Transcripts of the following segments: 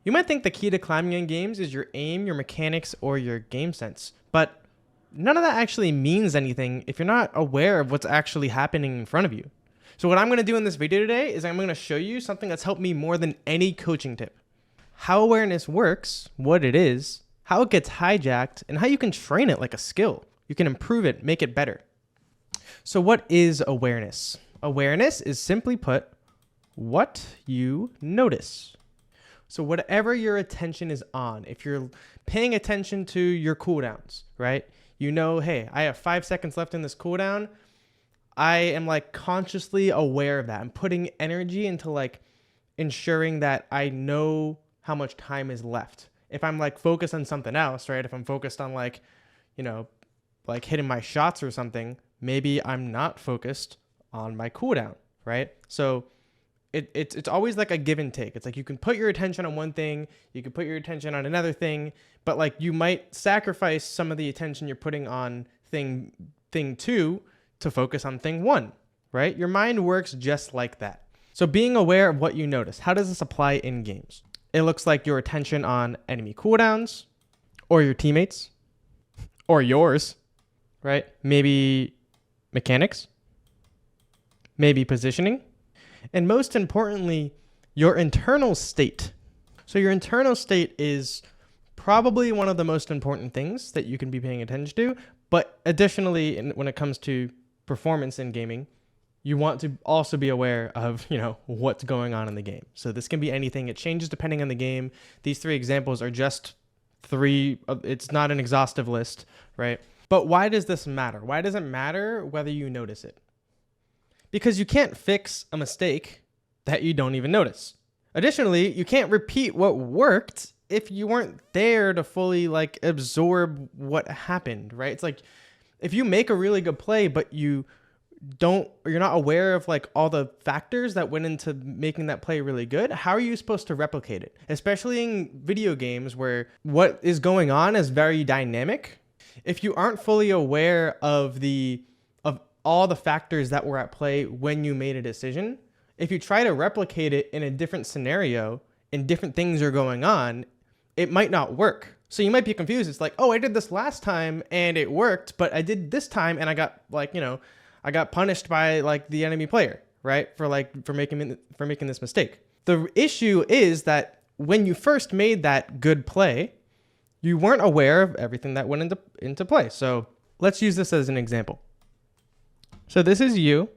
You might think the key to climbing in games is your aim, your mechanics, or your game sense, but none of that actually means anything if you're not aware of what's actually happening in front of you. So what I'm going to do in this video today is I'm going to show you something that's helped me more than any coaching tip. How awareness works, what it is, how it gets hijacked, and how you can train it like a skill. You can improve it, make it better. So what is awareness? Awareness is, simply put, what you notice. So whatever your attention is on, if you're paying attention to your cooldowns, right? You know, hey, I have 5 seconds left in this cooldown. I am like consciously aware of that. I'm putting energy into like ensuring that I know how much time is left. If I'm like focused on something else, right? If I'm focused on like, like hitting my shots or something, maybe I'm not focused on my cooldown, right? So it's always like a give and take. It's like you can put your attention on one thing, you can put your attention on another thing, but like you might sacrifice some of the attention you're putting on thing two to focus on thing one, right? Your mind works just like that. So being aware of what you notice, how does this apply in games? It looks like your attention on enemy cooldowns, or your teammates, or yours, right? Maybe mechanics, maybe positioning, and most importantly, your internal state. So your internal state is probably one of the most important things that you can be paying attention to. But additionally, when it comes to performance in gaming, you want to also be aware of, what's going on in the game. So this can be anything. It changes depending on the game. These 3 examples are just 3. It's not an exhaustive list, right? But why does this matter? Why does it matter whether you notice it? Because you can't fix a mistake that you don't even notice. Additionally, you can't repeat what worked if you weren't there to fully like absorb what happened, right? It's like if you make a really good play, but you're not aware of like all the factors that went into making that play really good, how are you supposed to replicate it? Especially in video games where what is going on is very dynamic. If you aren't fully aware of all the factors that were at play when you made a decision, if you try to replicate it in a different scenario and different things are going on, it might not work. So you might be confused. It's like, oh, I did this last time and it worked, but I did this time and I got like, I got punished by like the enemy player, right? For making this mistake. The issue is that when you first made that good play, you weren't aware of everything that went into play. So let's use this as an example. So this is you.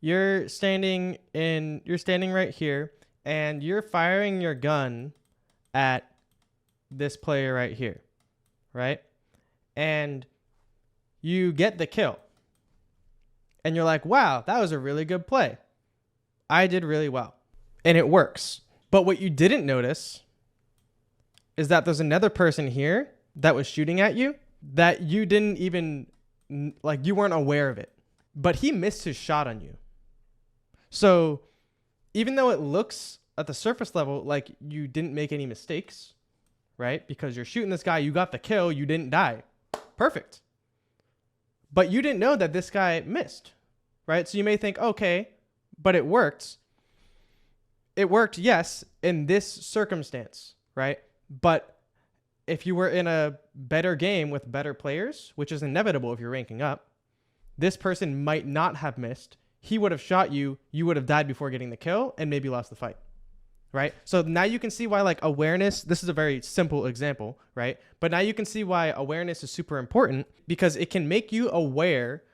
You're standing right here and you're firing your gun at this player right here, right? And you get the kill. And you're like, wow, that was a really good play. I did really well. And it works. But what you didn't notice is that there's another person here that was shooting at you that you didn't even, you weren't aware of it. But he missed his shot on you. So even though it looks at the surface level like you didn't make any mistakes, right? Because you're shooting this guy, you got the kill, you didn't die. Perfect. But you didn't know that this guy missed, right? So you may think, okay, but it worked. It worked, yes, in this circumstance, right? But if you were in a better game with better players, which is inevitable if you're ranking up, this person might not have missed. He would have shot you. You would have died before getting the kill and maybe lost the fight, right? So now you can see why like awareness, this is a very simple example, right? But now you can see why awareness is super important because it can make you aware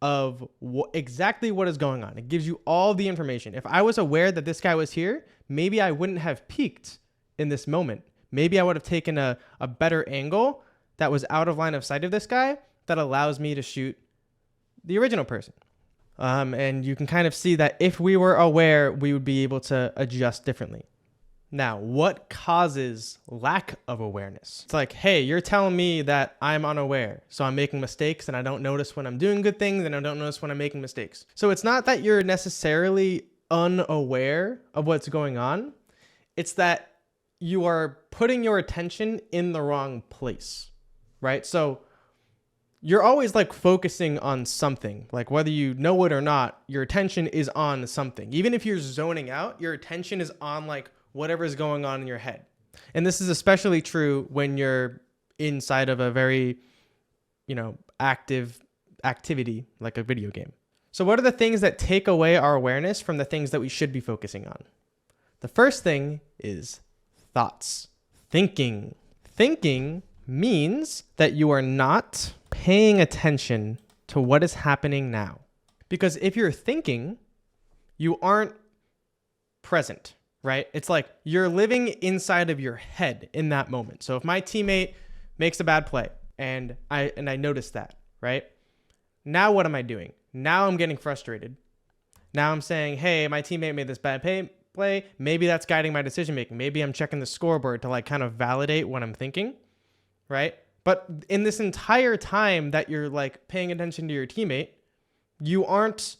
of exactly what is going on. It gives you all the information. If I was aware that this guy was here, maybe I wouldn't have peeked in this moment. Maybe I would have taken a better angle that was out of line of sight of this guy that allows me to shoot the original person. And you can kind of see that if we were aware, we would be able to adjust differently. Now, what causes lack of awareness? It's like, hey, you're telling me that I'm unaware, so I'm making mistakes and I don't notice when I'm doing good things and I don't notice when I'm making mistakes. So it's not that you're necessarily unaware of what's going on. It's that you are putting your attention in the wrong place, right? So you're always like focusing on something, like whether you know it or not, your attention is on something. Even if you're zoning out, your attention is on like whatever is going on in your head, And this is especially true when you're inside of a very, active activity like a video game. So what are the things that take away our awareness from the things that we should be focusing on? The first thing is thoughts. Thinking. Thinking means that you are not paying attention to what is happening now. Because if you're thinking, you aren't present, right? It's like you're living inside of your head in that moment. So if my teammate makes a bad play and I notice that, right? Now what am I doing? Now I'm getting frustrated. Now I'm saying, hey, my teammate made this bad play. Maybe that's guiding my decision making. Maybe I'm checking the scoreboard to like kind of validate what I'm thinking, right? But in this entire time that you're like paying attention to your teammate, you aren't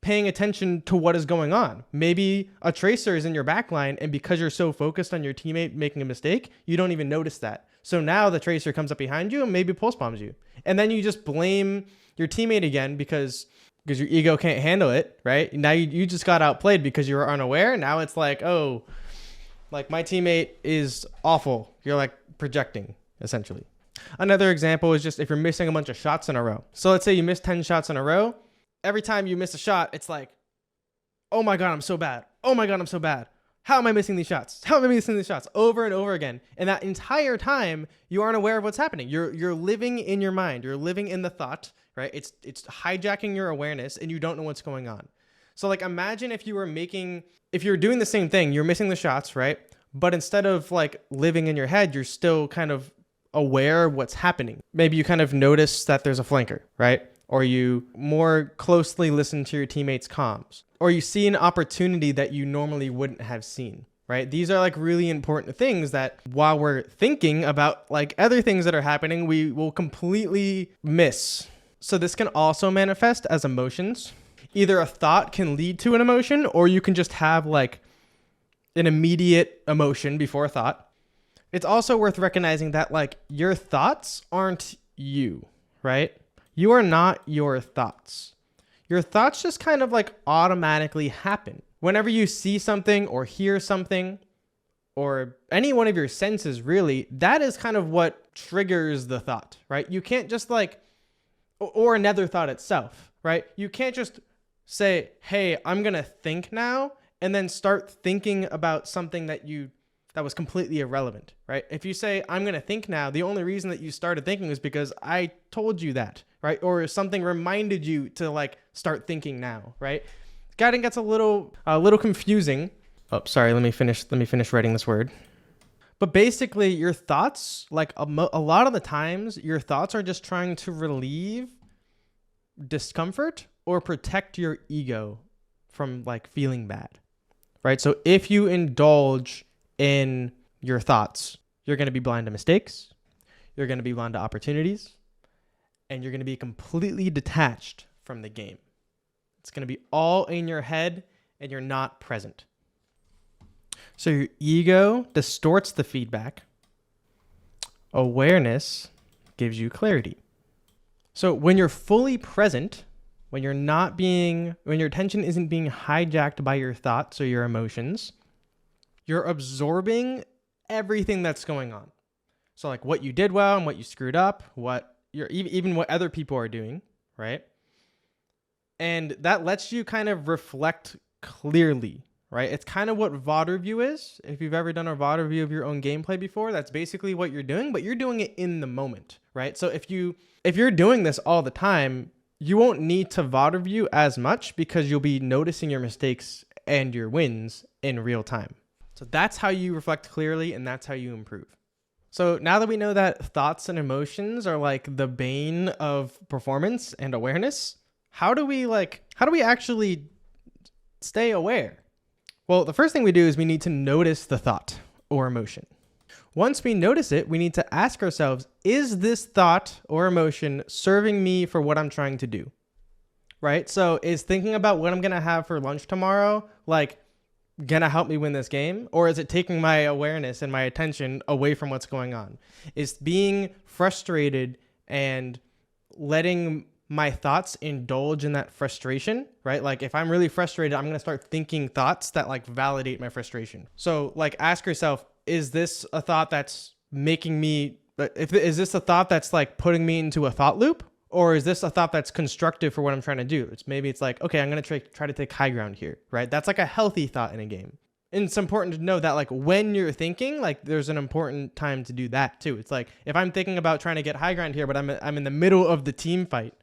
paying attention to what is going on. Maybe a tracer is in your backline, and because you're so focused on your teammate making a mistake, you don't even notice that. So now the tracer comes up behind you and maybe pulse bombs you. And then you just blame your teammate again because your ego can't handle it, right? Now you just got outplayed because you were unaware. Now it's like, oh, like my teammate is awful. You're like projecting, essentially. Another example is just if you're missing a bunch of shots in a row. So let's say you miss 10 shots in a row. Every time you miss a shot, it's like, oh my God, I'm so bad. Oh my God, I'm so bad. How am I missing these shots? How am I missing these shots? Over and over again. And that entire time, you aren't aware of what's happening. You're living in your mind. You're living in the thought, right? It's hijacking your awareness and you don't know what's going on. So like imagine if you're doing the same thing, you're missing the shots, right? But instead of like living in your head, you're still kind of aware of what's happening. Maybe you kind of notice that there's a flanker, right? Or you more closely listen to your teammates' comms, or you see an opportunity that you normally wouldn't have seen, right? These are like really important things that while we're thinking about like other things that are happening, we will completely miss. So this can also manifest as emotions. Either a thought can lead to an emotion, or you can just have like an immediate emotion before a thought. It's also worth recognizing that like your thoughts aren't you, right? You are not your thoughts. Your thoughts just kind of like automatically happen. Whenever you see something or hear something or any one of your senses, really, that is kind of what triggers the thought, right? You can't just like, or another thought itself, right? You can't just say, hey, I'm going to think now, and then start thinking about something that was completely irrelevant, right? If you say, I'm going to think now, the only reason that you started thinking is because I told you that, right? Or something reminded you to like start thinking now, right? Guiding gets a little confusing. Oh, sorry. Let me finish writing this word. But basically your thoughts, like a lot of the times, your thoughts are just trying to relieve discomfort or protect your ego from like feeling bad, right? So if you indulge in your thoughts, you're going to be blind to mistakes, you're going to be blind to opportunities, and you're going to be completely detached from the game. It's going to be all in your head and you're not present. So your ego distorts the feedback. Awareness gives you clarity. So when you're fully present, when your attention isn't being hijacked by your thoughts or your emotions, you're absorbing everything that's going on. So like what you did well and what you screwed up, even what other people are doing, right? And that lets you kind of reflect clearly, right? It's kind of what VOD review is. If you've ever done a VOD review of your own gameplay before, that's basically what you're doing, but you're doing it in the moment, right? So if you're doing this all the time, you won't need to VOD review as much because you'll be noticing your mistakes and your wins in real time. So that's how you reflect clearly and that's how you improve. So now that we know that thoughts and emotions are like the bane of performance and awareness, how do we actually stay aware? Well, the first thing we do is we need to notice the thought or emotion. Once we notice it, we need to ask ourselves, is this thought or emotion serving me for what I'm trying to do? Right? So is thinking about what I'm going to have for lunch tomorrow like going to help me win this game? Or is it taking my awareness and my attention away from what's going on? Is being frustrated and letting my thoughts indulge in that frustration, right? Like if I'm really frustrated, I'm going to start thinking thoughts that like validate my frustration. So like ask yourself, is this a thought that's making me, is this a thought that's like putting me into a thought loop? Or is this a thought that's constructive for what I'm trying to do? It's like, okay, I'm going to try to take high ground here, right? That's like a healthy thought in a game. And it's important to know that like when you're thinking, like there's an important time to do that too. It's like if I'm thinking about trying to get high ground here, but I'm in the middle of the team fight,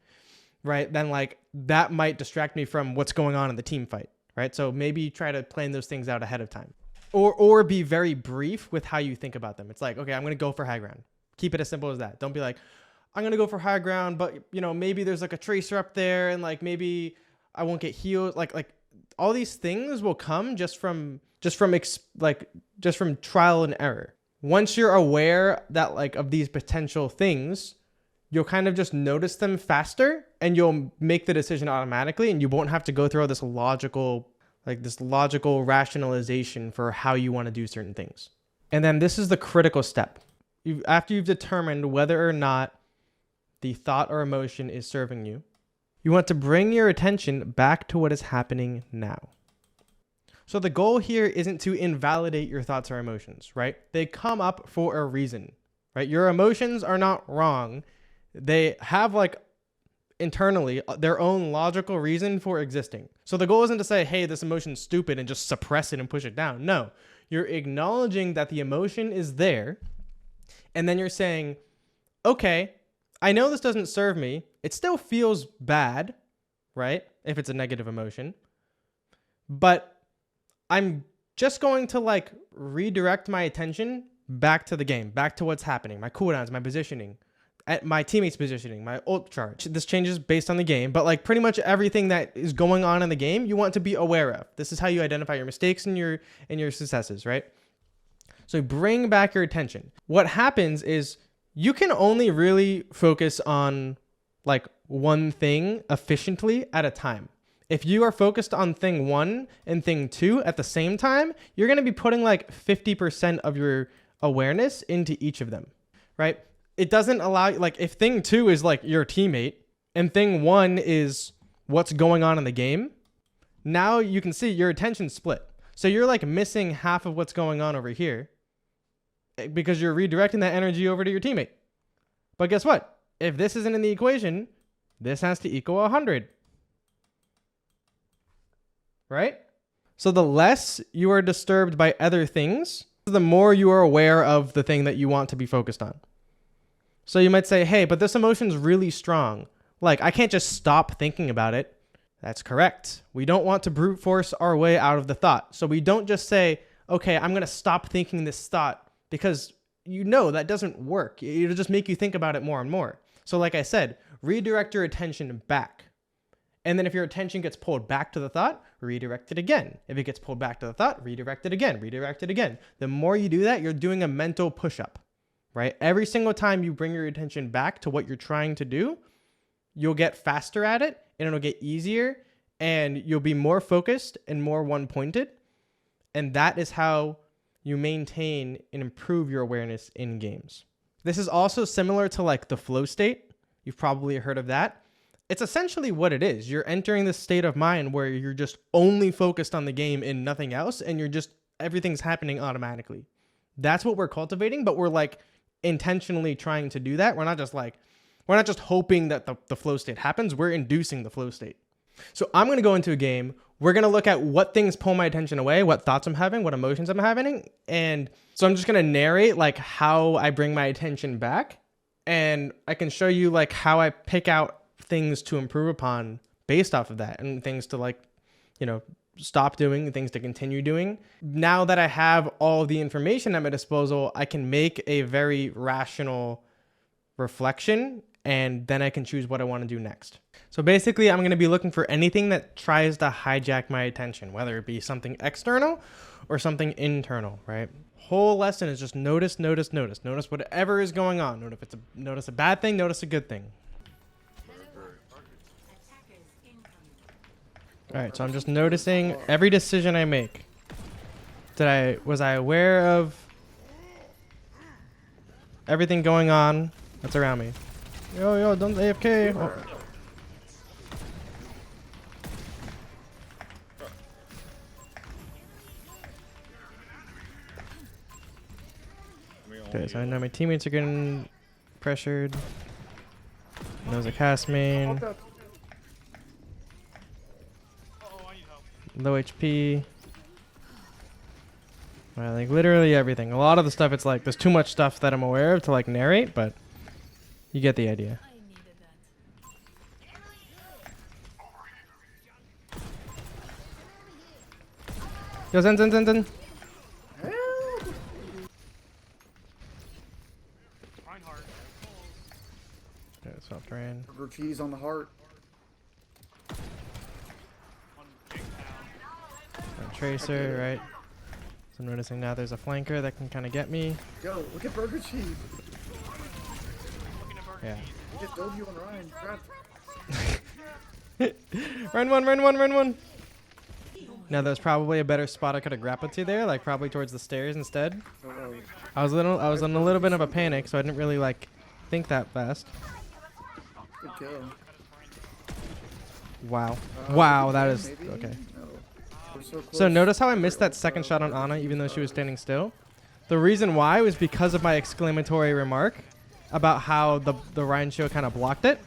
right? Then like that might distract me from what's going on in the team fight, right? So maybe try to plan those things out ahead of time. Or be very brief with how you think about them. It's like, okay, I'm going to go for high ground. Keep it as simple as that. Don't be like, I'm going to go for high ground, but you know, maybe there's like a tracer up there and like maybe I won't get healed. Like all these things will come just from trial and error. Once you're aware that like of these potential things, you'll kind of just notice them faster and you'll make the decision automatically, and you won't have to go through all this logical rationalization for how you want to do certain things. And then this is the critical step. After you've determined whether or not the thought or emotion is serving you, you want to bring your attention back to what is happening now. So the goal here isn't to invalidate your thoughts or emotions, right? They come up for a reason, right? Your emotions are not wrong. They have like internally their own logical reason for existing. So the goal isn't to say, hey, this emotion's stupid and just suppress it and push it down. No, you're acknowledging that the emotion is there. And then you're saying, okay, I know this doesn't serve me. It still feels bad, right? If it's a negative emotion. But I'm just going to like redirect my attention back to the game, back to what's happening, my cooldowns, my positioning, at my teammates' positioning, my ult charge. This changes based on the game, but like pretty much everything that is going on in the game, you want to be aware of. This is how you identify your mistakes and your successes, right? So bring back your attention. What happens is you can only really focus on like one thing efficiently at a time. If you are focused on thing 1 and thing 2 at the same time, you're going to be putting like 50% of your awareness into each of them, right? It doesn't allow you, like if thing 2 is like your teammate and thing 1 is what's going on in the game, now you can see your attention split. So you're like missing half of what's going on over here because you're redirecting that energy over to your teammate. But guess what? If this isn't in the equation, this has to equal 100. Right? So the less you are disturbed by other things, the more you are aware of the thing that you want to be focused on. So you might say, hey, but this emotion's really strong. Like, I can't just stop thinking about it. That's correct. We don't want to brute force our way out of the thought. So we don't just say, okay, I'm going to stop thinking this thought, because you know that doesn't work. It'll just make you think about it more and more. So like I said, redirect your attention back. And then if your attention gets pulled back to the thought, redirect it again. If it gets pulled back to the thought, redirect it again, redirect it again. The more you do that, you're doing a mental push-up, right? Every single time you bring your attention back to what you're trying to do, you'll get faster at it and it'll get easier and you'll be more focused and more one-pointed. And that is how you maintain and improve your awareness in games. This is also similar to like the flow state. You've probably heard of that. It's essentially what it is. You're entering this state of mind where you're just only focused on the game and nothing else, and everything's happening automatically. That's what we're cultivating, but we're like intentionally trying to do that. We're not just hoping that the flow state happens. We're inducing the flow state. So I'm going to go into a game. We're going to look at what things pull my attention away, what thoughts I'm having, what emotions I'm having. And so I'm just going to narrate like how I bring my attention back, and I can show you like how I pick out things to improve upon based off of that, and things to like, stop doing, things to continue doing. Now that I have all the information at my disposal, I can make a very rational reflection, and then I can choose what I want to do next. So basically, I'm going to be looking for anything that tries to hijack my attention, whether it be something external or something internal, right? Whole lesson is just notice. Notice whatever is going on. Notice a bad thing, notice a good thing. All right, so I'm just noticing every decision I make. Was I aware of everything going on that's around me? Yo, don't AFK. Oh. Okay, so I know my teammates are getting pressured. There's a cast main. Low HP. Like literally everything. A lot of the stuff, it's like there's too much stuff that I'm aware of to like narrate, but you get the idea. Yo, Zen. Okay, soft rain. burger cheese on the heart. Tracer, right? So I'm noticing now there's a flanker that can kind of get me. Yo, look at burger cheese. Yeah. He just dove you on Ryan. Run one. Now there's probably a better spot I could have grappled to there, like probably towards the stairs instead. I was in a little bit of a panic, so I didn't really like think that fast. Good kill. Wow. Wow, that is Maybe? okay. No. We're so close. So notice how I missed that second shot on Ana even though she was standing still? The reason why was because of my exclamatory remark about how the Ryan shield kind of blocked it.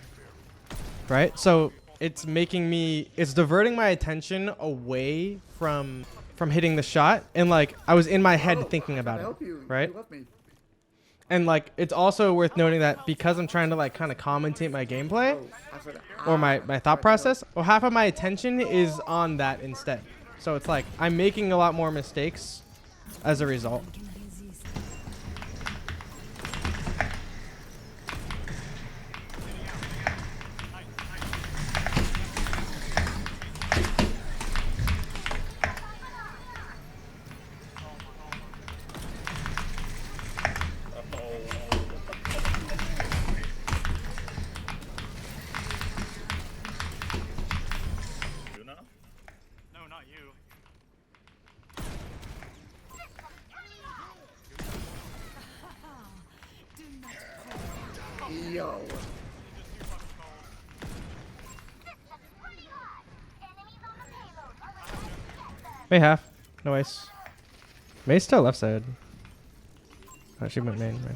Right? So it's diverting my attention away from hitting the shot, and like I was in my head thinking about it. Right? You left me. And like it's also worth noting that because I'm trying to like kind of commentate my gameplay or my thought process, well, half of my attention is on that instead. So it's like I'm making a lot more mistakes as a result. No, not you. Yo. May half. No ice. May's still left side. Oh, she went main. Right.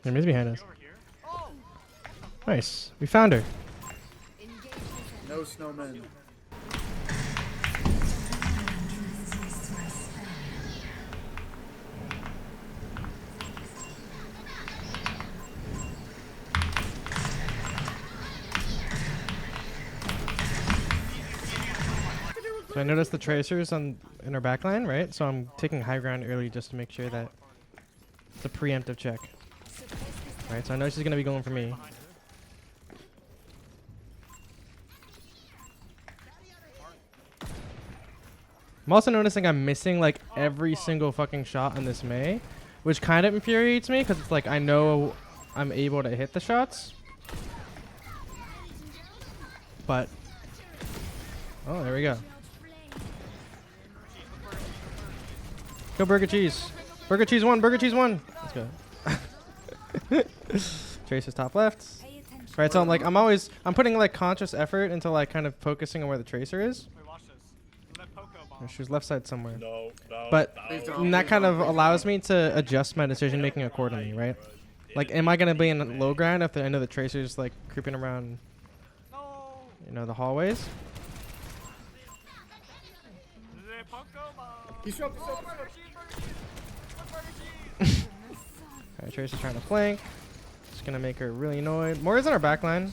Yeah, May's behind us. Nice. We found her. No snowmen. So I noticed the tracers in our backline, right? So I'm taking high ground early just to make sure that it's a preemptive check. Right, so I know she's gonna be going for me. I'm also noticing I'm missing like every single fucking shot on this Mei, which kind of infuriates me because it's like I know I'm able to hit the shots, but oh, there we go. Go Burger Cheese. Burger Cheese 1. Burger Cheese 1. Let's go. Tracer's top left. Right, so I'm putting like conscious effort into like kind of focusing on where the tracer is. Wait, watch this. Let Poco bomb. She's left side somewhere. No, But no. that kind of allows me to adjust my decision making accordingly, right? Like, am I gonna be in low ground if I know the tracer's like creeping around, No. you know, the hallways? Let Poco bomb. He's up. Burger cheese, burger cheese. Alright, Tracer's trying to flank. Just gonna make her really annoyed. Moira's on our backline.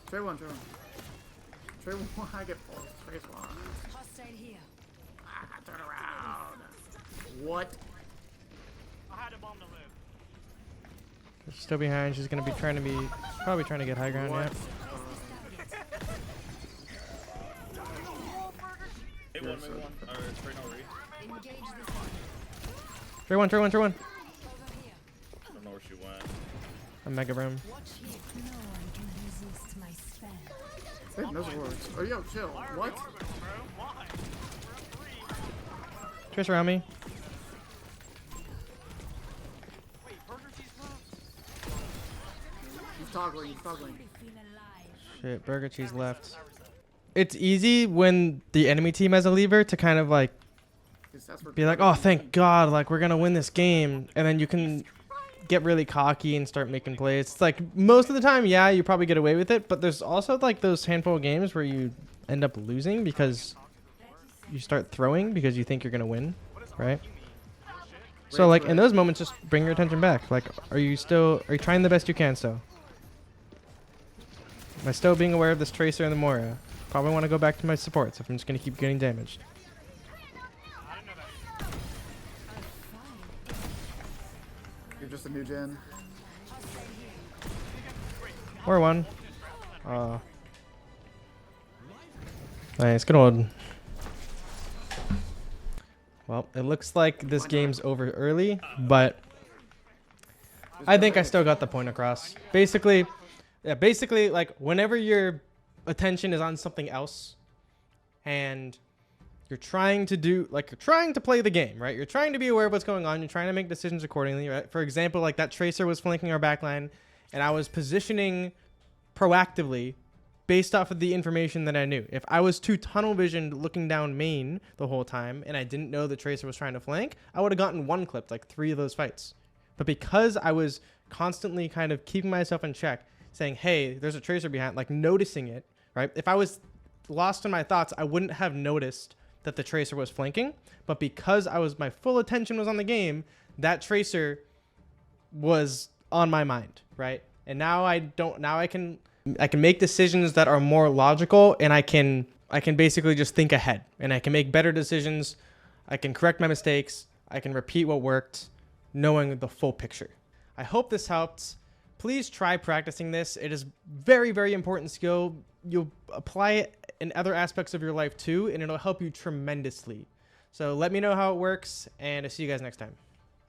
Trey one. Trey one. I get full. Trey's one. Turn around. What? I had a bomb to live. She's still behind. She's gonna be probably trying to get high ground. What? Yeah. Hit one. It's right now, Trey one. I don't know where she went. A mega room. Hey, no words. Oh, yo, chill. What? Why? Tracer around me. Wait, burger cheese He's toggling. Shit, Burger Cheese left. it's easy when the enemy team has a lever to kind of like Because that's where be like, oh, thank God, like we're gonna win this game, and then you can get really cocky and start making plays. It's like most of the time, yeah, you probably get away with it, but there's also like those handful of games where you end up losing because you start throwing because you think you're gonna win, right? So like in those moments, just bring your attention back. Like, are you trying the best you can still? Am I still being aware of this Tracer and the Moira? Probably want to go back to my supports if I'm just gonna keep getting damaged. You're just a new gen. Or one. Nice, good old. Well, it looks like this game's over early, but I think I still got the point across. Basically, like whenever your attention is on something else and you're trying to play the game, right? You're trying to be aware of what's going on. You're trying to make decisions accordingly, right? For example, like that Tracer was flanking our backline and I was positioning proactively based off of the information that I knew. If I was too tunnel visioned looking down main the whole time and I didn't know the Tracer was trying to flank, I would have gotten one clipped, like 3 of those fights. But because I was constantly kind of keeping myself in check, saying, hey, there's a Tracer behind, like noticing it, right? If I was lost in my thoughts, I wouldn't have noticed that the Tracer was flanking. But because my full attention was on the game, that Tracer was on my mind, right? And now I can make decisions that are more logical, and I can basically just think ahead, and I can make better decisions. I can correct my mistakes. I can repeat what worked, knowing the full picture. I hope this helped. Please try practicing this. It is very, very important skill. You'll apply it in other aspects of your life too, and it'll help you tremendously. So let me know how it works, and I'll see you guys next time.